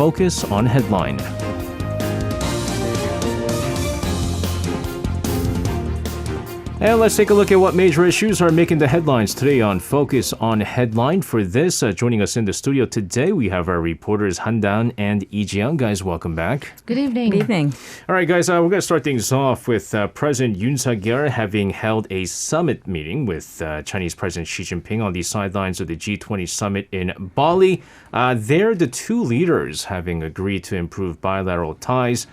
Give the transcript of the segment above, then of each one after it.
Focus on Headline. And let's take a look at what major issues are making the headlines today on Focus on Headline. For this, joining us in the studio today, we have our reporters Han Dan and Lee Jiyoung. Guys, welcome back. Good evening. Good evening. All right, guys, we're going to start things off with President Yoon Suk-yeol having held a summit meeting with Chinese President Xi Jinping on the sidelines of the G20 summit in Bali. There, the two leaders having agreed to improve bilateral ties.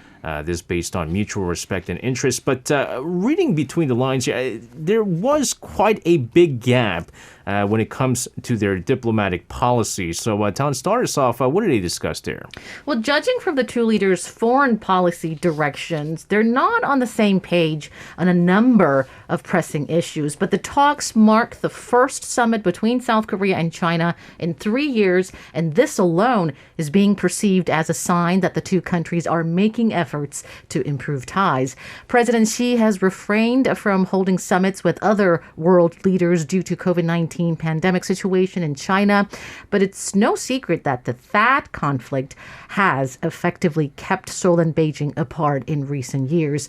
This based on mutual respect and interest. But reading between the lines, there was quite a big gap when it comes to their diplomatic policy. So, Tan, start us off. What did they discuss there? Well, judging from the two leaders' foreign policy directions, they're not on the same page on a number of pressing issues. But the talks mark the first summit between South Korea and China in 3 years, and this alone is being perceived as a sign that the two countries are making efforts to improve ties. President Xi has refrained from holding summits with other world leaders due to COVID-19 pandemic situation in China, but it's no secret that the THAAD conflict has effectively kept Seoul and Beijing apart in recent years.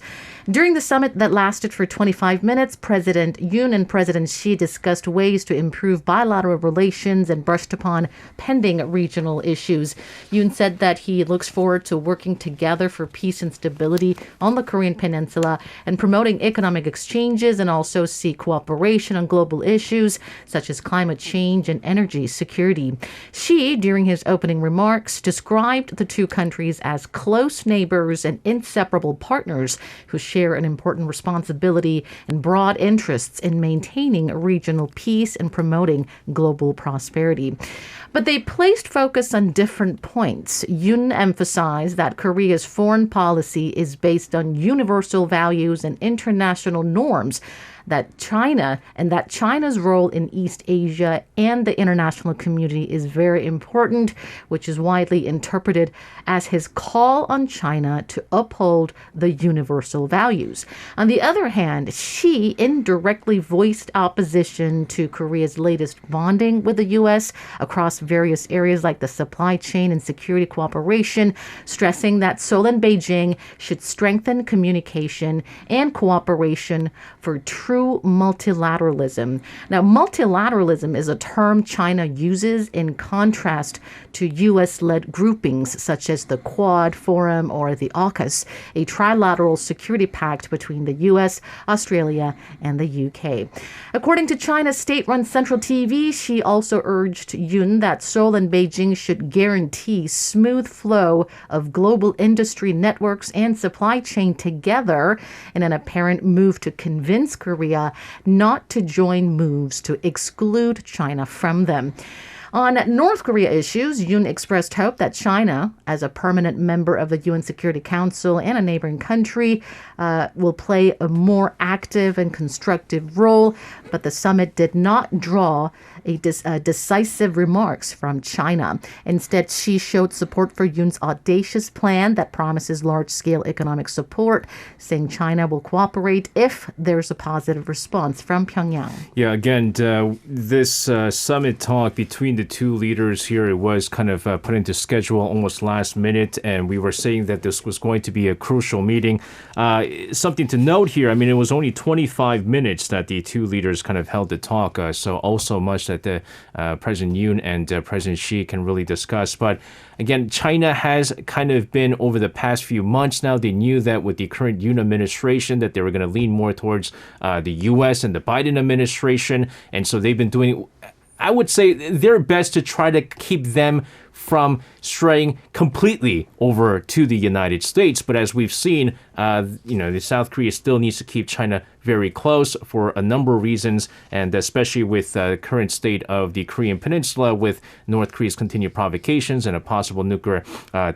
During the summit that lasted for 25 minutes, President Yoon and President Xi discussed ways to improve bilateral relations and brushed upon pending regional issues. Yoon said that he looks forward to working together for peace and stability on the Korean Peninsula and promoting economic exchanges, and also seek cooperation on global issues such as climate change and energy security. Xi, during his opening remarks, described the two countries as close neighbors and inseparable partners who share an important responsibility and broad interests in maintaining regional peace and promoting global prosperity. But they placed focus on different points. Yoon emphasized that Korea's foreign policy is based on universal values and international norms, that China's role in East Asia and the international community is very important, which is widely interpreted as his call on China to uphold the universal values. On the other hand, Xi indirectly voiced opposition to Korea's latest bonding with the U.S. across various areas like the supply chain and security cooperation, stressing that Seoul and Beijing should strengthen communication and cooperation for true multilateralism. Now, multilateralism is a term China uses in contrast to U.S.-led groupings such as the Quad Forum or the AUKUS, a trilateral security pact between the U.S., Australia, and the U.K. According to China's state-run Central TV, Xi also urged Yoon that Seoul and Beijing should guarantee smooth flow of global industry networks and supply chain together in an apparent move to convince Korea not to join moves to exclude China from them. On North Korea issues, Yoon expressed hope that China, as a permanent member of the UN Security Council and a neighboring country, will play a more active and constructive role. But the summit did not draw decisive remarks from China. Instead, Xi showed support for Yoon's audacious plan that promises large-scale economic support, saying China will cooperate if there's a positive response from Pyongyang. Yeah, again, this summit talk between the two leaders here, it was kind of put into schedule almost last minute, and we were saying that this was going to be a crucial meeting. Something to note here, I mean, it was only 25 minutes that the two leaders kind of held the talk, so also much that the President Yoon and President Xi can really discuss. But again, China has kind of been, over the past few months now, they knew that with the current Yoon administration that they were going to lean more towards the U.S. and the Biden administration. And so they've been doing, I would say, their best to try to keep them from straying completely over to the United States. But as we've seen, the South Korea still needs to keep China very close for a number of reasons, and especially with the current state of the Korean Peninsula, with North Korea's continued provocations and a possible nuclear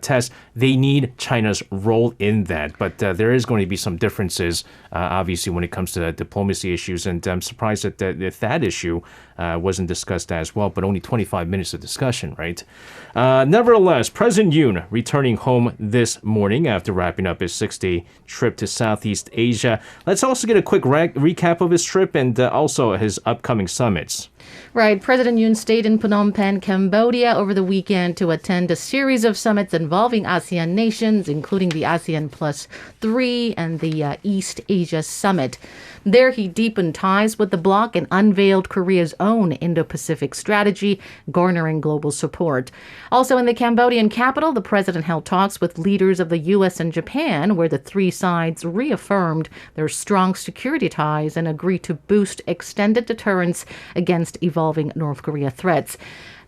test, they need China's role in that. But there is going to be some differences, obviously, when it comes to diplomacy issues, and I'm surprised that that issue wasn't discussed as well, but only 25 minutes of discussion, right? Nevertheless, President Yoon returning home this morning after wrapping up his 6-day trip to Southeast Asia. Let's also get a quick recap of his trip and also his upcoming summits. Right. President Yoon stayed in Phnom Penh, Cambodia over the weekend to attend a series of summits involving ASEAN nations, including the ASEAN Plus 3 and the East Asia Summit. There, he deepened ties with the bloc and unveiled Korea's own Indo-Pacific strategy, garnering global support. Also in the Cambodian capital, the president held talks with leaders of the U.S. and Japan, where the three sides reaffirmed their strong security ties and agreed to boost extended deterrence against evolving North Korea threats.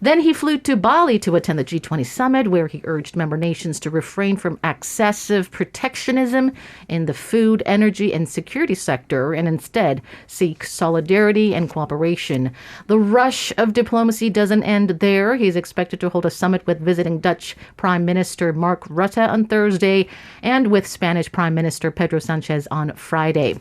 Then he flew to Bali to attend the G20 summit, where he urged member nations to refrain from excessive protectionism in the food, energy, and security sector and instead seek solidarity and cooperation. The rush of diplomacy doesn't end there. He's expected to hold a summit with visiting Dutch Prime Minister Mark Rutte on Thursday and with Spanish Prime Minister Pedro Sanchez on Friday.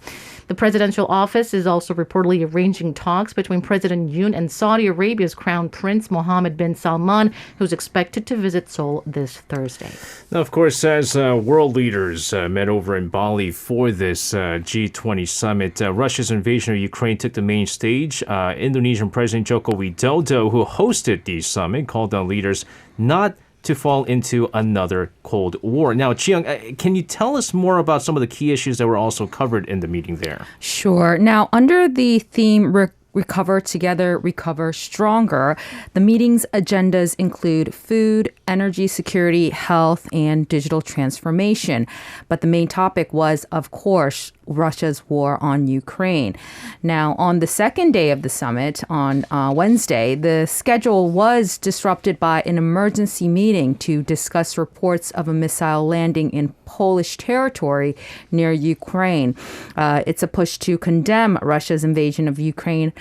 The presidential office is also reportedly arranging talks between President Yoon and Saudi Arabia's Crown Prince Mohammed bin Salman, who's expected to visit Seoul this Thursday. Now, of course, as world leaders met over in Bali for this G20 summit, Russia's invasion of Ukraine took the main stage. Indonesian President Joko Widodo, who hosted the summit, called on leaders not to fall into another Cold War. Now, Chiyoung, can you tell us more about some of the key issues that were also covered in the meeting there? Sure. Now, under the theme Recover Together, Recover Stronger, the meeting's agendas include food, energy security, health, and digital transformation. But the main topic was, of course, Russia's war on Ukraine. Now, on the second day of the summit, on Wednesday, the schedule was disrupted by an emergency meeting to discuss reports of a missile landing in Polish territory near Ukraine. It's a push to condemn Russia's invasion of Ukraine,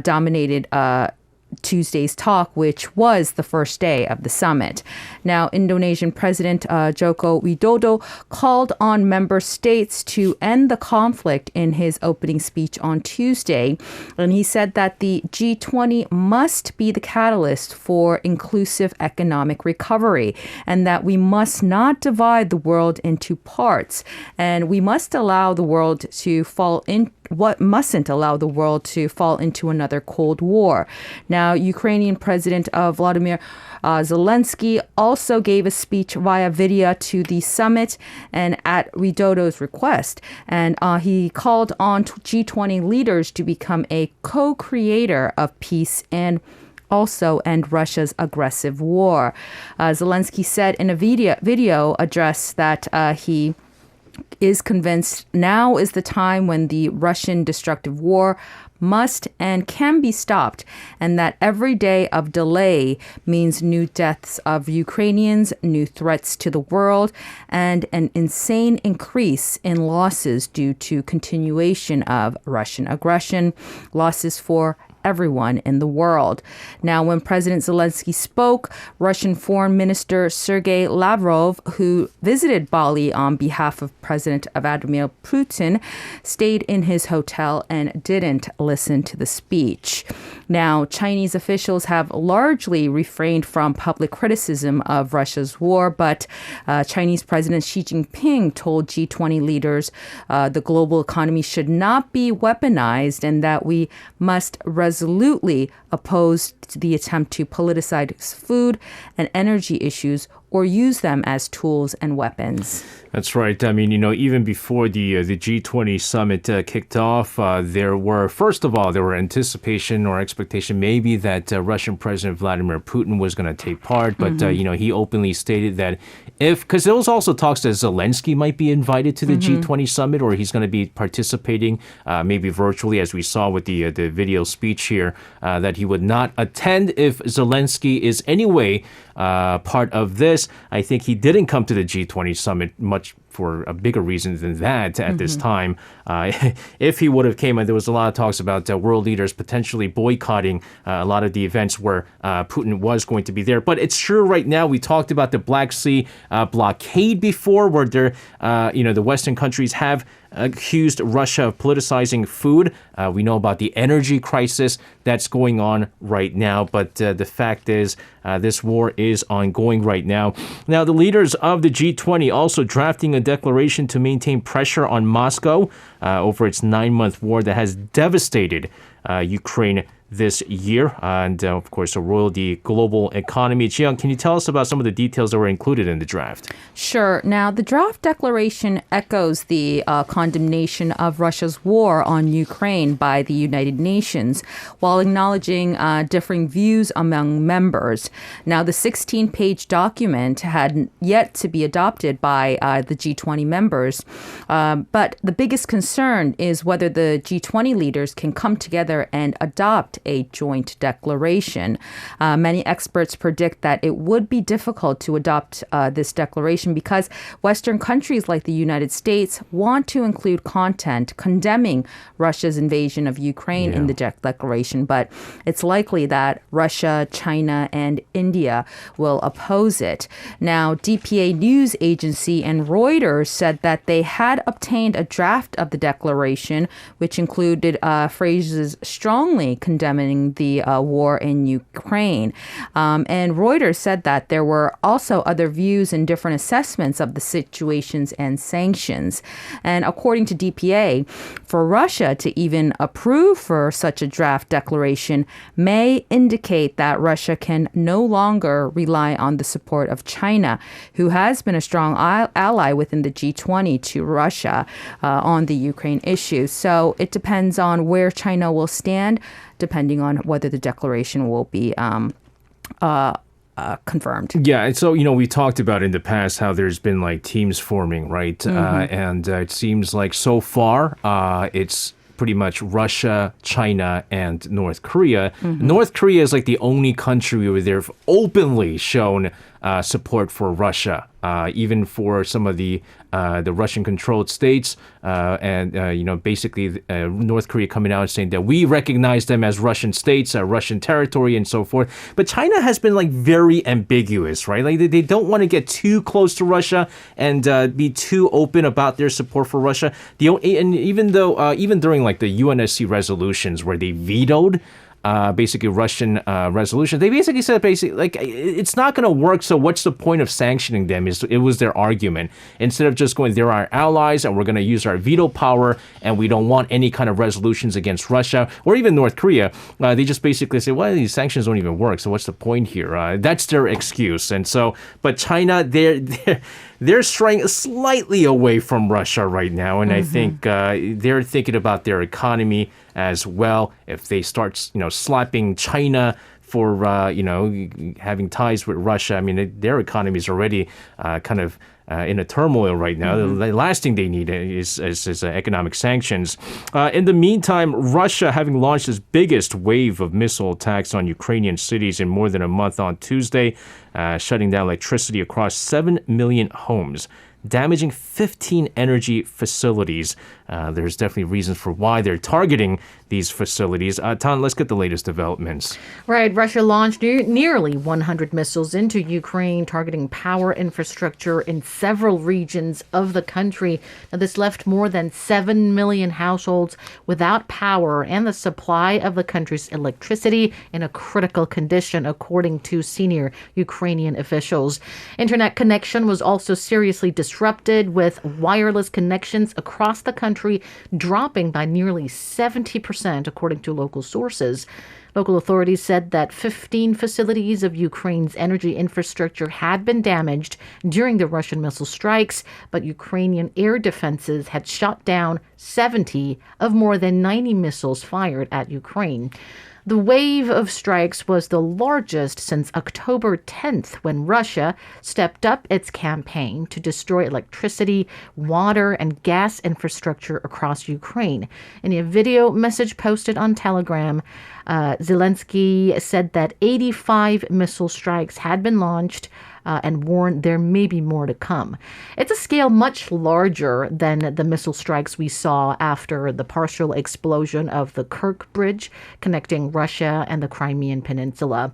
dominated Tuesday's talk, which was the first day of the summit. Now, Indonesian President Joko Widodo called on member states to end the conflict in his opening speech on Tuesday. And he said that the G20 must be the catalyst for inclusive economic recovery and that we must not divide the world into parts. And we must allow the world to mustn't allow the world to fall into another Cold War. Now, Ukrainian President Vladimir Zelensky also gave a speech via video to the summit and at Widodo's request. And he called on G20 leaders to become a co-creator of peace and also end Russia's aggressive war. Zelensky said in a video address that he is convinced now is the time when the Russian destructive war must and can be stopped, and that every day of delay means new deaths of Ukrainians, new threats to the world, and an insane increase in losses due to continuation of Russian aggression, losses for everyone in the world. Now, when President Zelensky spoke, Russian Foreign Minister Sergei Lavrov, who visited Bali on behalf of President Vladimir Putin, stayed in his hotel and didn't listen to the speech. Now, Chinese officials have largely refrained from public criticism of Russia's war, but Chinese President Xi Jinping told G20 leaders the global economy should not be weaponized and that we must resolutely oppose the attempt to politicize food and energy issues or use them as tools and weapons. That's right. I mean, even before the G20 summit kicked off, there were anticipation or expectation maybe that Russian President Vladimir Putin was going to take part. But, he openly stated that because there was also talks that Zelensky might be invited to the G20 summit, or he's going to be participating maybe virtually, as we saw with the video speech here, that he would not attend if Zelensky is anyway part of this. I think he didn't come to the G20 summit much for a bigger reason than that at this time. If he would have came, and there was a lot of talks about world leaders potentially boycotting a lot of the events where Putin was going to be there. But it's true right now, we talked about the Black Sea blockade before, where the Western countries have accused Russia of politicizing food. We know about the energy crisis that's going on right now, but the fact is this war is ongoing right now. Now, the leaders of the G20 also drafting a declaration to maintain pressure on Moscow over its 9-month war that has devastated Ukraine this year. And of course, roil the global economy. Jiyoung, can you tell us about some of the details that were included in the draft? Sure. Now, the draft declaration echoes the condemnation of Russia's war on Ukraine by the United Nations, while acknowledging differing views among members. Now, the 16-page document had yet to be adopted by the G20 members, but the biggest concern is whether the G20 leaders can come together and adopt a joint declaration. Many experts predict that it would be difficult to adopt this declaration because Western countries like the United States want to include content condemning Russia's invasion of Ukraine in the declaration, but it's likely that Russia, China, and India will oppose it. Now, DPA news agency and Reuters said that they had obtained a draft of the declaration, which included phrases strongly condemning the war in Ukraine. And Reuters said that there were also other views and different assessments of the situations and sanctions. And according to DPA, for Russia to even approve for such a draft declaration may indicate that Russia can no longer rely on the support of China, who has been a strong ally within the G20 to Russia on the Ukraine issue. So it depends on where China will stand, depending on whether the declaration will be confirmed. Yeah, and so, we talked about in the past how there's been like teams forming, right? And it seems like so far it's pretty much Russia, China, and North Korea. North Korea is like the only country where they've openly shown support for Russia, even for some of the Russian-controlled states, and basically North Korea coming out and saying that we recognize them as Russian states, Russian territory, and so forth. But China has been like very ambiguous, right? Like they don't want to get too close to Russia and be too open about their support for Russia. And even during like the UNSC resolutions where they vetoed basically Russian resolution. They basically said like it's not going to work. So what's the point of sanctioning them? It was their argument. Instead of just going, they're our allies and we're going to use our veto power and we don't want any kind of resolutions against Russia or even North Korea. They just basically say, well, these sanctions don't even work. So what's the point here? That's their excuse. And so, but China, they're straying slightly away from Russia right now, and I think they're thinking about their economy as well. If they start, slapping China for, having ties with Russia, I mean, their economy is already kind of in a turmoil right now. The last thing they need is economic sanctions. In the meantime, Russia, having launched its biggest wave of missile attacks on Ukrainian cities in more than a month on Tuesday, shutting down electricity across 7 million homes, damaging 15 energy facilities. There's definitely reasons for why they're targeting these facilities. Tan, let's get the latest developments. Right. Russia launched nearly 100 missiles into Ukraine, targeting power infrastructure in several regions of the country. Now, this left more than 7 million households without power and the supply of the country's electricity in a critical condition, according to senior Ukrainian officials. Internet connection was also seriously disrupted, with wireless connections across the country dropping by nearly 70%, according to local sources. Local authorities said that 15 facilities of Ukraine's energy infrastructure had been damaged during the Russian missile strikes, but Ukrainian air defenses had shot down 70 of more than 90 missiles fired at Ukraine. The wave of strikes was the largest since October 10th, when Russia stepped up its campaign to destroy electricity, water, and gas infrastructure across Ukraine. In a video message posted on Telegram, Zelensky said that 85 missile strikes had been launched and warned there may be more to come. It's a scale much larger than the missile strikes we saw after the partial explosion of the Kerch Bridge connecting Russia and the Crimean Peninsula.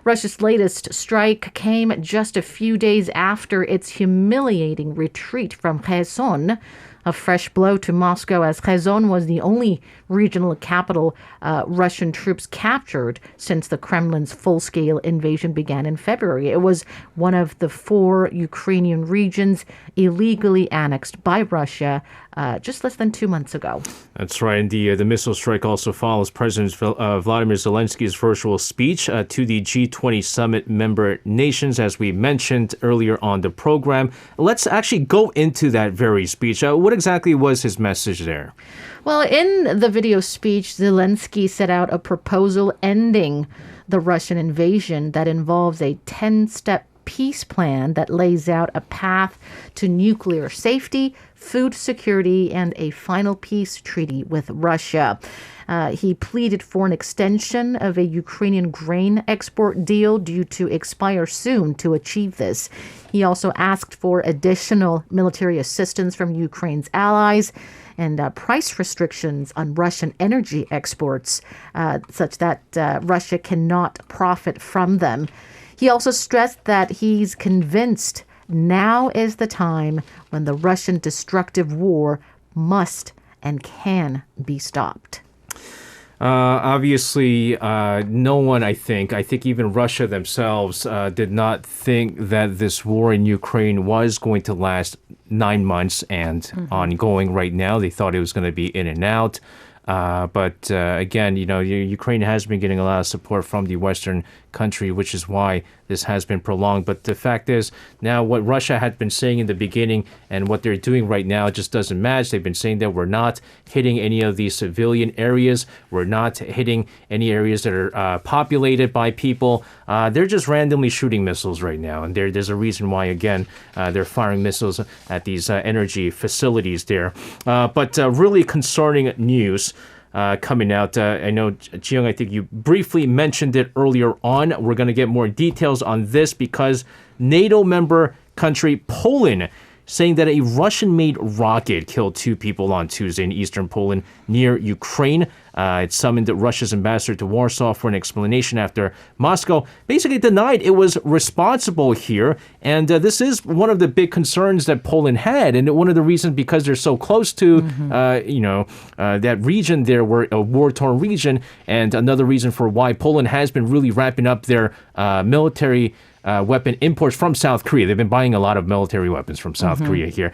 Russia's latest strike came just a few days after its humiliating retreat from Kherson, a fresh blow to Moscow, as Kherson was the only regional capital Russian troops captured since the Kremlin's full-scale invasion began in February. It was one of the 4 Ukrainian regions illegally annexed by Russia just less than 2 months ago. That's right. And the missile strike also follows President Vladimir Zelensky's virtual speech to the G20 summit member nations, as we mentioned earlier on the program. Let's actually go into that very speech. What exactly was his message there? Well, in the video speech, Zelensky set out a proposal ending the Russian invasion that involves a 10-step peace plan that lays out a path to nuclear safety, food security, and a final peace treaty with Russia. He pleaded for an extension of a Ukrainian grain export deal due to expire soon to achieve this. He also asked for additional military assistance from Ukraine's allies and price restrictions on Russian energy exports such that Russia cannot profit from them. He also stressed that he's convinced now is the time when the Russian destructive war must and can be stopped. Obviously, no one, I think even Russia themselves did not think that this war in Ukraine was going to last 9 months and ongoing right now. They thought it was going to be in and out. But again, Ukraine has been getting a lot of support from the Western country, which is why this has been prolonged. But the fact is, now what Russia had been saying in the beginning and what they're doing right now just doesn't match. They've been saying that we're not hitting any of these civilian areas. We're not hitting any areas that are populated by people. They're just randomly shooting missiles right now. And there's a reason why, again, they're firing missiles at these energy facilities there. But really concerning news coming out. I know, Jiyoung, I think you briefly mentioned it earlier on. We're going to get more details on this because NATO member country Poland saying that a Russian-made rocket killed 2 people on Tuesday in eastern Poland near Ukraine. It summoned Russia's ambassador to Warsaw for an explanation after Moscow basically denied it was responsible here. And this is one of the big concerns that Poland had. And one of the reasons because they're so close to, that region there, were a war-torn region. And another reason for why Poland has been really ramping up their military weapon imports from South Korea. They've been buying a lot of military weapons from South Korea here.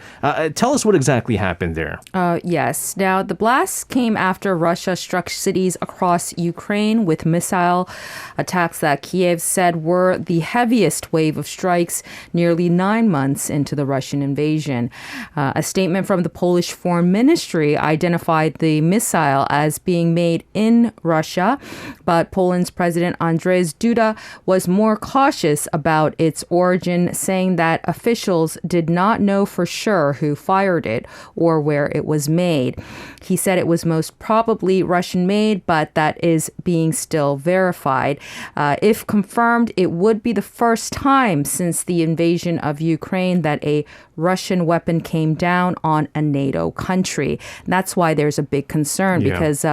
Tell us what exactly happened there. Yes. Now, the blasts came after Russia struck cities across Ukraine with missile attacks that Kiev said were the heaviest wave of strikes nearly 9 months into the Russian invasion. A statement from the Polish Foreign Ministry identified the missile as being made in Russia, but Poland's President Andrzej Duda was more cautious about its origin, saying that officials did not know for sure who fired it or where it was made. He said it was most probably Russian-made, but that is being still verified. If confirmed, it would be the first time since the invasion of Ukraine that a Russian weapon came down on a NATO country. That's why there's a big concern because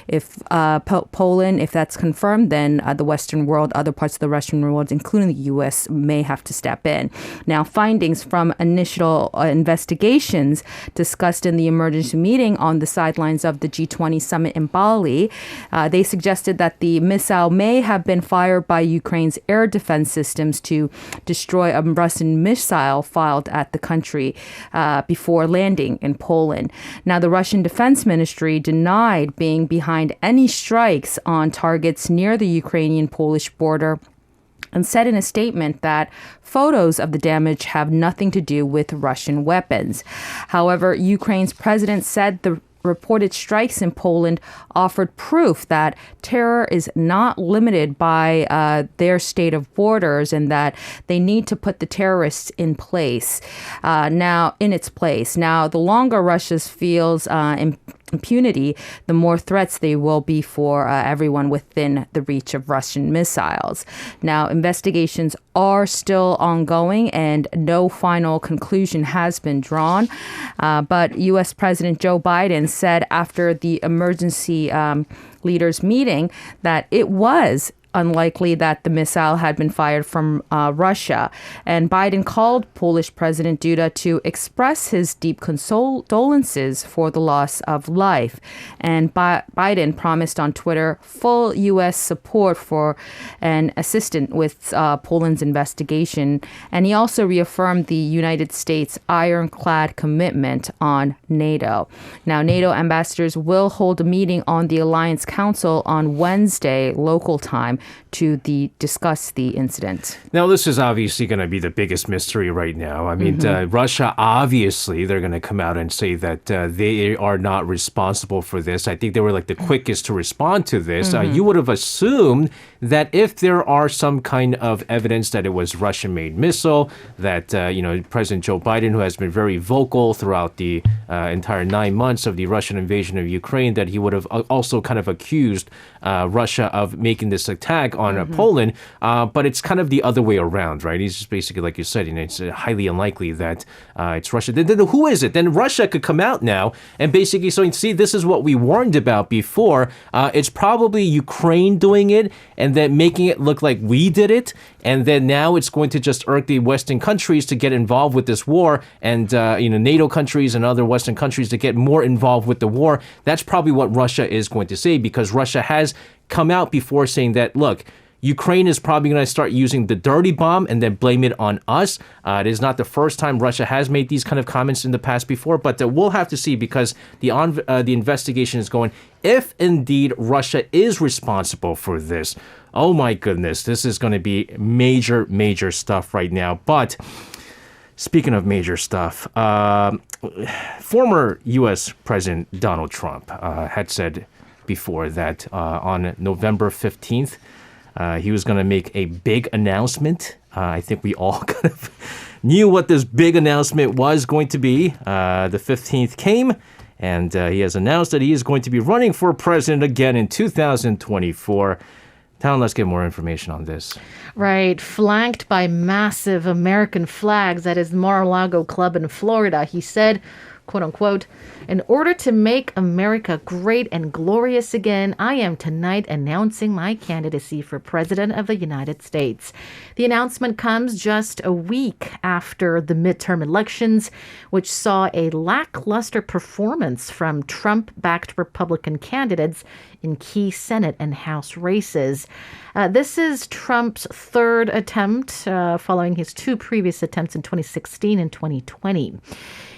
if Poland, if that's confirmed, then the Western world, other parts of the Western world, including the U.S., may have to step in. Now, findings from initial investigations discussed in the emergency meeting on the sidelines of the G20 summit in Bali, they suggested that the missile may have been fired by Ukraine's air defense systems to destroy a Russian missile filed at the country before landing in Poland. Now, the Russian Defense Ministry denied being behind any strikes on targets near the Ukrainian-Polish border and said in a statement that photos of the damage have nothing to do with Russian weapons. However, Ukraine's president said the reported strikes in Poland offered proof that terror is not limited by their state of borders and that they need to put the terrorists in place. Now, the longer Russia feels impunity, the more threats they will be for everyone within the reach of Russian missiles. Now, investigations are still ongoing and no final conclusion has been drawn. But U.S. President Joe Biden said after the emergency leaders meeting that it was unlikely that the missile had been fired from Russia. And Biden called Polish President Duda to express his deep condolences for the loss of life. And Biden promised on Twitter full U.S. support for an assistant with Poland's investigation. And he also reaffirmed the United States' ironclad commitment on NATO. Now, NATO ambassadors will hold a meeting on the Alliance Council on Wednesday, local time, to discuss the incident. Now, this is obviously going to be the biggest mystery right now. I mean, Russia, obviously, they're going to come out and say that they are not responsible for this. I think they were like the quickest to respond to this. You would have assumed that if there are some kind of evidence that it was Russian-made missile, that, President Joe Biden, who has been very vocal throughout the entire 9 months of the Russian invasion of Ukraine, that he would have also kind of accused Russia of making this attack on Poland. But it's kind of the other way around, right? He's just basically, like you said, it's highly unlikely that it's Russia. Then who is it? Then Russia could come out now and basically say, see, this is what we warned about before. It's probably Ukraine doing it and then making it look like we did it. And then now it's going to just irk the Western countries to get involved with this war, and NATO countries and other Western countries to get more involved with the war. That's probably what Russia is going to say, because Russia has come out before saying that, look, Ukraine is probably going to start using the dirty bomb and then blame it on us. It is not the first time Russia has made these kind of comments in the past before, but we'll have to see, because the investigation is going. If indeed Russia is responsible for this, oh my goodness, this is going to be major, major stuff right now. But speaking of major stuff, former U.S. President Donald Trump had said before that on November 15th, he was going to make a big announcement. I think we all kind of knew what this big announcement was going to be. The 15th came, and he has announced that he is going to be running for president again in 2024. Town, let's get more information on this. Right. Flanked by massive American flags at his Mar-a-Lago club in Florida, he said, quote unquote, "In order to make America great and glorious again, I am tonight announcing my candidacy for President of the United States." The announcement comes just a week after the midterm elections, which saw a lackluster performance from Trump-backed Republican candidates in key Senate and House races. This is Trump's third attempt, following his two previous attempts in 2016 and 2020.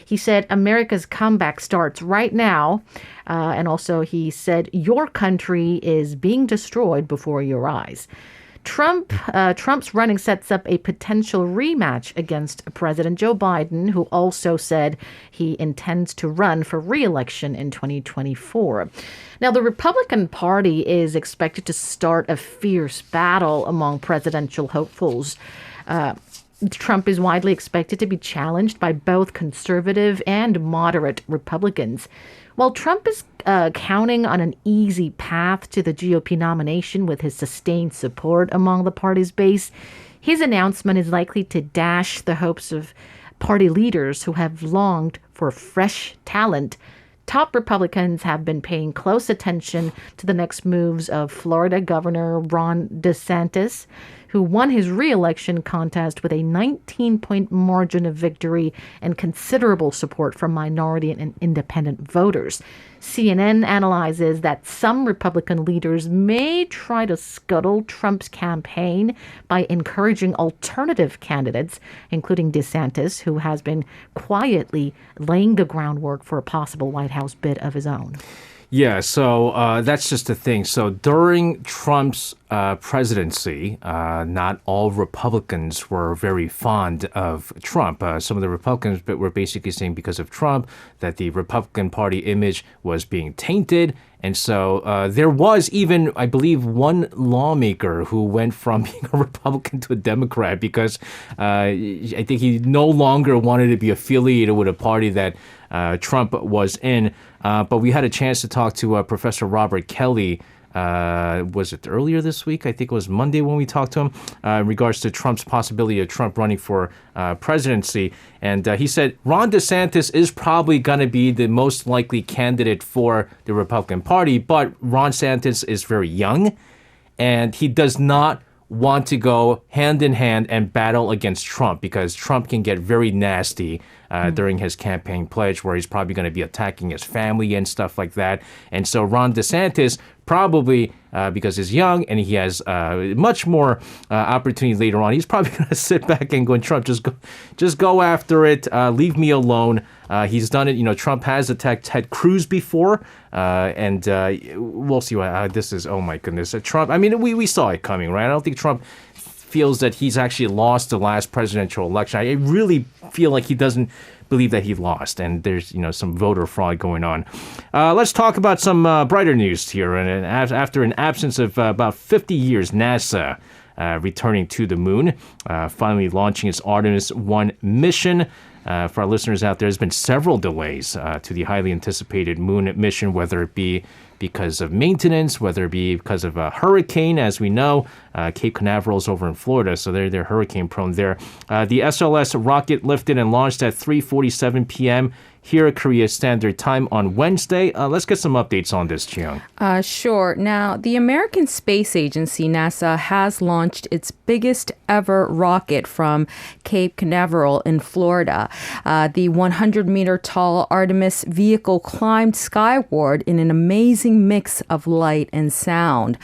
He said America's comeback starts right now. And also he said, your country is being destroyed before your eyes. Trump's running sets up a potential rematch against President Joe Biden, who also said he intends to run for re-election in 2024. Now, the Republican Party is expected to start a fierce battle among presidential hopefuls. Trump is widely expected to be challenged by both conservative and moderate Republicans. While Trump is counting on an easy path to the GOP nomination with his sustained support among the party's base, his announcement is likely to dash the hopes of party leaders who have longed for fresh talent. Top Republicans have been paying close attention to the next moves of Florida Governor Ron DeSantis, who won his re-election contest with a 19-point margin of victory and considerable support from minority and independent voters. CNN analyzes that some Republican leaders may try to scuttle Trump's campaign by encouraging alternative candidates, including DeSantis, who has been quietly laying the groundwork for a possible White House bid of his own. Yeah, so that's just the thing. So during Trump's presidency, not all Republicans were very fond of Trump. Some of the Republicans were basically saying because of Trump that the Republican Party image was being tainted. And so there was even, I believe, one lawmaker who went from being a Republican to a Democrat because I think he no longer wanted to be affiliated with a party that Trump was in. But we had a chance to talk to Professor Robert Kelly. Was it earlier this week? I think it was Monday when we talked to him in regards to Trump's possibility of Trump running for presidency. And he said Ron DeSantis is probably going to be the most likely candidate for the Republican Party. But Ron DeSantis is very young. and he does not want to go hand in hand and battle against Trump because Trump can get very nasty during his campaign pledge where he's probably going to be attacking his family and stuff like that. And so Ron DeSantis probably, because he's young and he has much more opportunity later on, he's probably going to sit back and go, Trump, just go after it. Leave me alone. He's done it. You know, Trump has attacked Ted Cruz before, and we'll see what this is. Oh my goodness, Trump. I mean, we saw it coming, right? I don't think Trump feels that he's actually lost the last presidential election. I really feel like he doesn't believe that he lost, and there's some voter fraud going on. Let's talk about some brighter news here. And after an absence of about 50 years, NASA returning to the moon, finally launching its Artemis 1 mission. For our listeners out there, there's been several delays to the highly anticipated moon mission, whether it be because of maintenance, whether it be because of a hurricane. As we know, Cape Canaveral is over in Florida, so they're hurricane prone there. The SLS rocket lifted and launched at 3:47 p.m. here at Korea Standard Time on Wednesday. Let's get some updates on this, Chiang. Sure. Now, the American Space Agency, NASA, has launched its biggest ever rocket from Cape Canaveral in Florida. The 100-meter tall Artemis vehicle climbed skyward in an amazing mix of light and sound.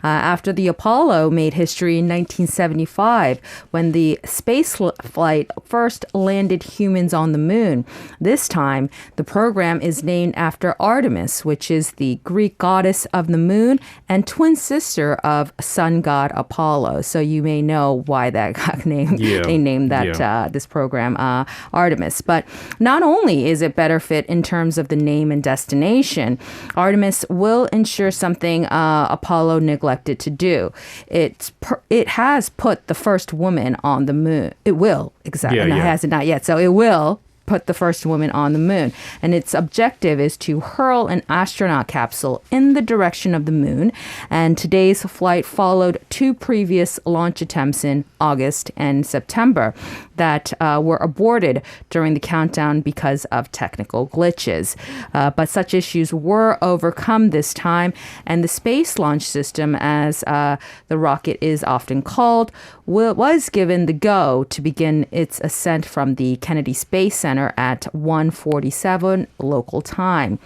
After the Apollo made history in 1975, when the space flight first landed humans on the moon. This time, the program is named after Artemis, which is the Greek goddess of the moon and twin sister of sun god Apollo. So you may know why that got named. Yeah. They named that this program Artemis. But not only is it better fit in terms of the name and destination, Artemis will ensure something Apollo neglected to do. It has put the first woman on the moon. It will, exactly. Yeah, It yeah. hasn't, not yet. So it will put the first woman on the moon. And its objective is to hurl an astronaut capsule in the direction of the moon. And today's flight followed two previous launch attempts in August and September that were aborted during the countdown because of technical glitches. But such issues were overcome this time, and the Space Launch System, as the rocket is often called, was given the go to begin its ascent from the Kennedy Space Center at 1:47 local time.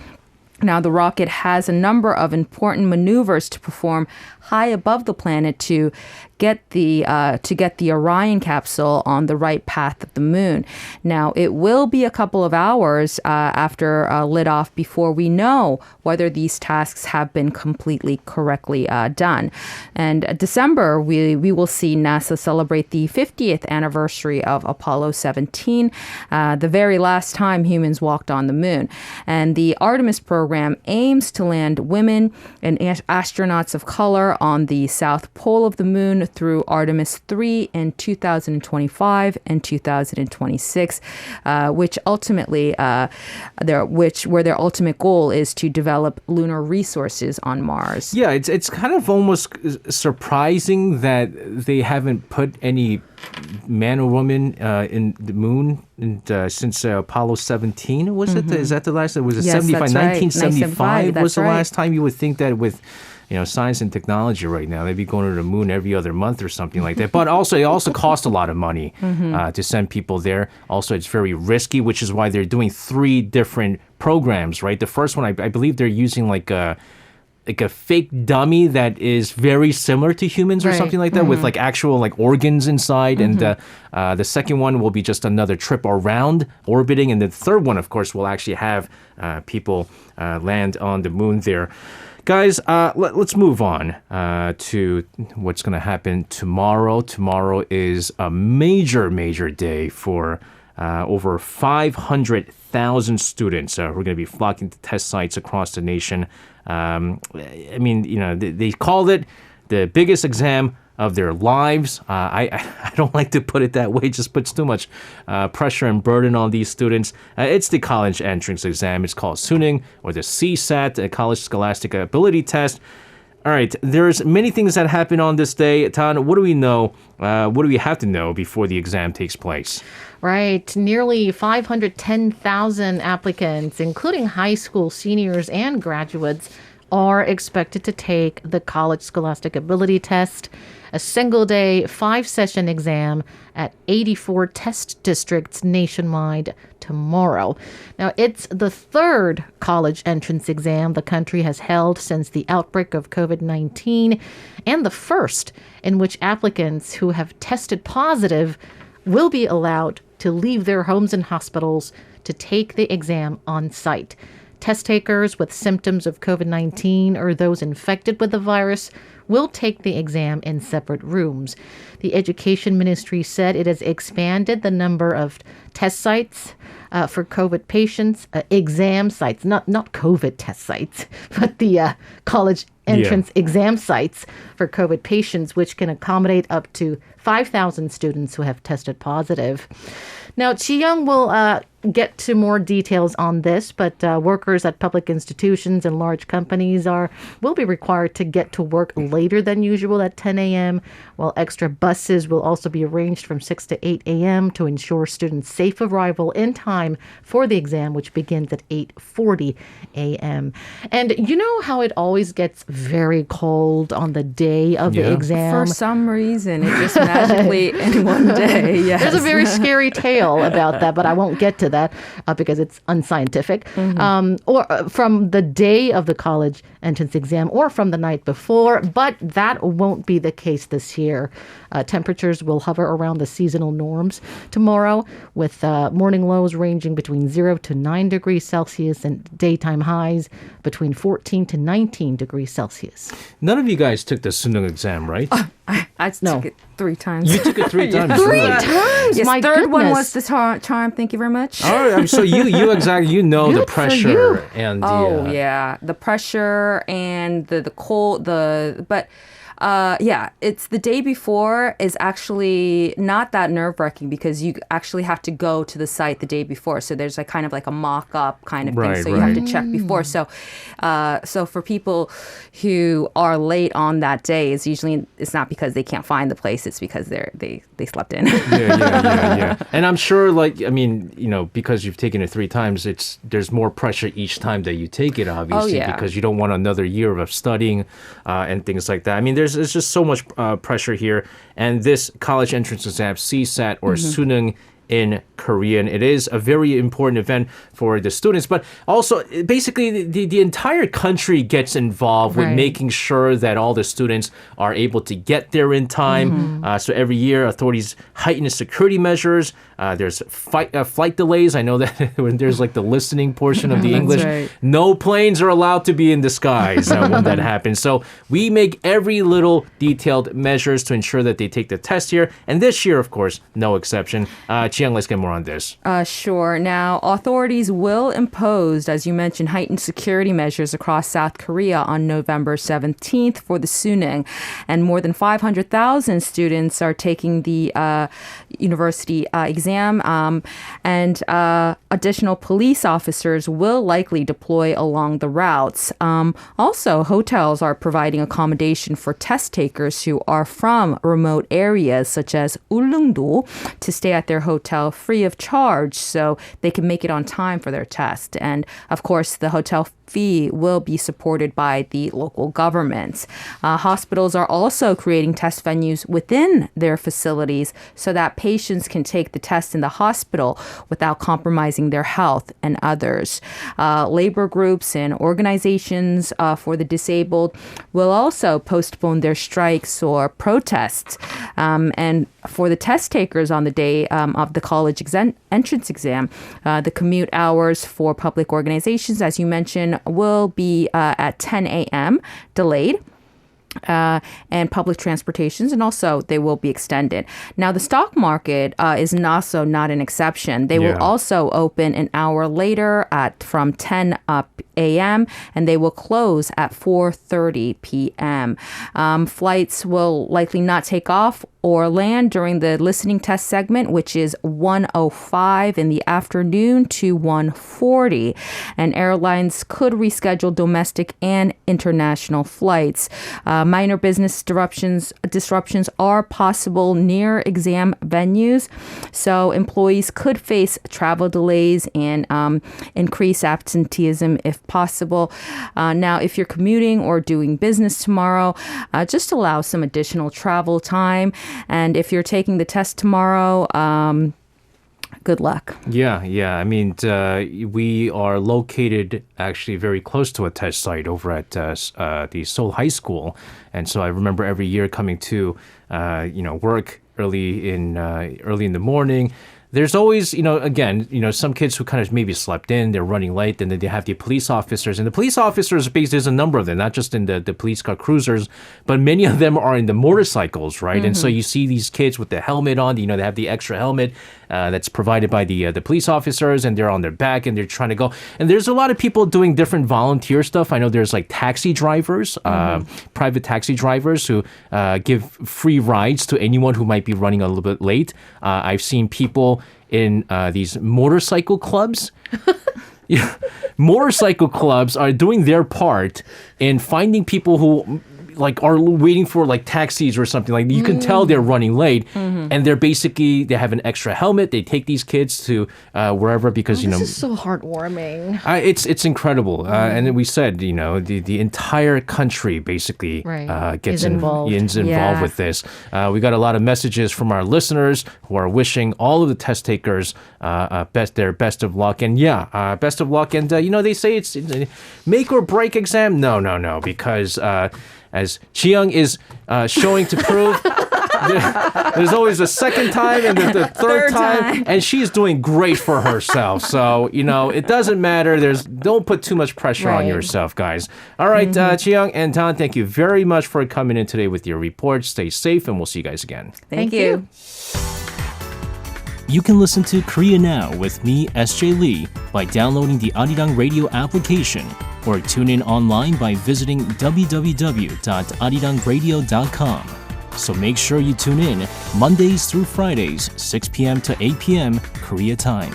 Now, the rocket has a number of important maneuvers to perform high above the planet to get the Arirang capsule on the right path of the moon. Now, it will be a couple of hours after liftoff before we know whether these tasks have been completely correctly done. And December, we will see NASA celebrate the 50th anniversary of Apollo 17, the very last time humans walked on the moon. And the Artemis program aims to land women and astronauts of color on the south pole of the moon through Artemis 3 in 2025 and 2026, which ultimately where their ultimate goal is to develop lunar resources on Mars. Yeah, it's kind of almost surprising that they haven't put any man or woman in the moon since Apollo 17. Was it? Is that the last? Was it Yes, 75? that's right. 1975 was the that's right. last time. You would think that with science and technology right now, they'd be going to the moon every other month or something like that. But also, it also costs a lot of money to send people there. Also, it's very risky, which is why they're doing 3 different programs, right? The first one, I believe they're using like a fake dummy that is very similar to humans or Right. something like that with like actual like organs inside. And the second one will be just another trip around orbiting. And the third one, of course, will actually have people land on the moon there. Guys, let's move on to what's going to happen tomorrow. Tomorrow is a major, major day for over 500,000 students who are going to be flocking to test sites across the nation. I mean, they called it the biggest exam of their lives. I don't like to put it that way. It just puts too much pressure and burden on these students. It's the college entrance exam. It's called Suneung, or the CSAT, a college scholastic ability test. All right, there's many things that happen on this day. Tan, what do we know? What do we have to know before the exam takes place? Right. Nearly 510,000 applicants, including high school seniors and graduates, are expected to take the College Scholastic Ability Test, a single-day, 5-session exam at 84 test districts nationwide tomorrow. Now, it's the third college entrance exam the country has held since the outbreak of COVID-19, and the first in which applicants who have tested positive will be allowed to leave their homes and hospitals to take the exam on site. Test takers with symptoms of COVID-19 or those infected with the virus will take the exam in separate rooms. The Education Ministry said it has expanded the number of test sites for COVID patients, exam sites, not COVID test sites, but the college entrance exam sites for COVID patients, which can accommodate up to 5,000 students who have tested positive. Now, Chi-young will get to more details on this, but workers at public institutions and large companies will be required to get to work later than usual at 10 a.m., while extra buses will also be arranged from 6 to 8 a.m. to ensure students' safe arrival in time for the exam, which begins at 8:40 a.m. And you know how it always gets very cold on the day of the exam? For some reason, it just magically in one day, yes. There's a very scary tale about that, but I won't get to that because it's unscientific. Or from the day of the college entrance exam or from the night before, but that won't be the case this year. Temperatures will hover around the seasonal norms tomorrow, with morning lows ranging between 0 to 9 degrees Celsius and daytime highs between 14 to 19 degrees Celsius. None of you guys took the Suneung exam, right? I took it 3 times. You took it 3 times. Three really? times? Yes, My third one goodness. was the charm. Thank you very much. All right, so you exactly know the Good for pressure you. and the Yeah, the pressure and the cold, but it's the day before is actually not that nerve-wracking because you actually have to go to the site the day before. So there's kind of like a mock-up kind of thing. Right, So you have right. to check before. So for people who are late on that day, it's not because they can't find the place. It's because they slept in. yeah. And I'm sure, because you've taken it 3 times, there's more pressure each time that you take it, obviously, because you don't want another year of studying and things like that. I mean, there's just so much pressure here. And this college entrance exam, CSAT or Suneung in Korean, it is a very important event for the students, but also basically the entire country gets involved with making sure that all the students are able to get there in time. So every year, authorities heighten security measures. There's flight delays. I know that when there's the listening portion of the English, right. no planes are allowed to be in the skies when that happens. So we make every little detailed measures to ensure that they take the test here. And this year, of course, no exception. Chiang, let's get more on this. Sure. Now, authorities will impose, as you mentioned, heightened security measures across South Korea on November 17th for the Suneung. And more than 500,000 students are taking the university exam. And additional police officers will likely deploy along the routes. Also, hotels are providing accommodation for test takers who are from remote areas, such as Ulleungdo, to stay at their hotel free of charge so they can make it on time for their test. And of course, the hotel fee will be supported by the local governments. Hospitals are also creating test venues within their facilities so that patients can take the test in the hospital without compromising their health and others. Labor groups and organizations for the disabled will also postpone their strikes or protests. And for the test takers on the day of the college entrance exam, the commute hours for public organizations, as you mentioned, will be at 10 a.m. delayed. And public transportations, and also they will be extended. Now, the stock market is also not an exception. They will also open an hour later from 10 a.m. and they will close at 4:30 p.m. Flights will likely not take off or land during the listening test segment, which is 1:05 in the afternoon to 1:40. And airlines could reschedule domestic and international flights. Minor business disruptions are possible near exam venues, so employees could face travel delays and increase absenteeism if possible. Now, if you're commuting or doing business tomorrow, just allow some additional travel time. And if you're taking the test tomorrow, good luck. Yeah. I mean, we are located actually very close to a test site over at the Seoul High School, and so I remember every year coming to work early in the morning. There's always, some kids who kind of maybe slept in, they're running late, and then they have the police officers. And the police officers, there's a number of them, not just in the police car cruisers, but many of them are in the motorcycles, right? And so you see these kids with the helmet on, they have the extra helmet that's provided by the police officers, and they're on their back, and they're trying to go. And there's a lot of people doing different volunteer stuff. I know there's like taxi drivers, private taxi drivers who give free rides to anyone who might be running a little bit late. I've seen people in these motorcycle clubs. Motorcycle clubs are doing their part in finding people who are waiting for taxis or something. You can tell they're running late, and they have an extra helmet. They take these kids to wherever because this is so heartwarming. It's incredible, and we said the entire country basically gets involved with this. We got a lot of messages from our listeners who are wishing all of the test takers their best of luck, and best of luck. And they say it's make or break exam. No, because as Jiyoung is showing to prove, there's always a second time and the third time, and she's doing great for herself. So, it doesn't matter. Don't put too much pressure on yourself, guys. All right, Jiyoung and Don, thank you very much for coming in today with your report. Stay safe, and we'll see you guys again. Thank you. You can listen to Korea Now with me, SJ Lee, by downloading the Arirang Radio application or tune in online by visiting www.arirangradio.com. So make sure you tune in Mondays through Fridays, 6 p.m. to 8 p.m. Korea time.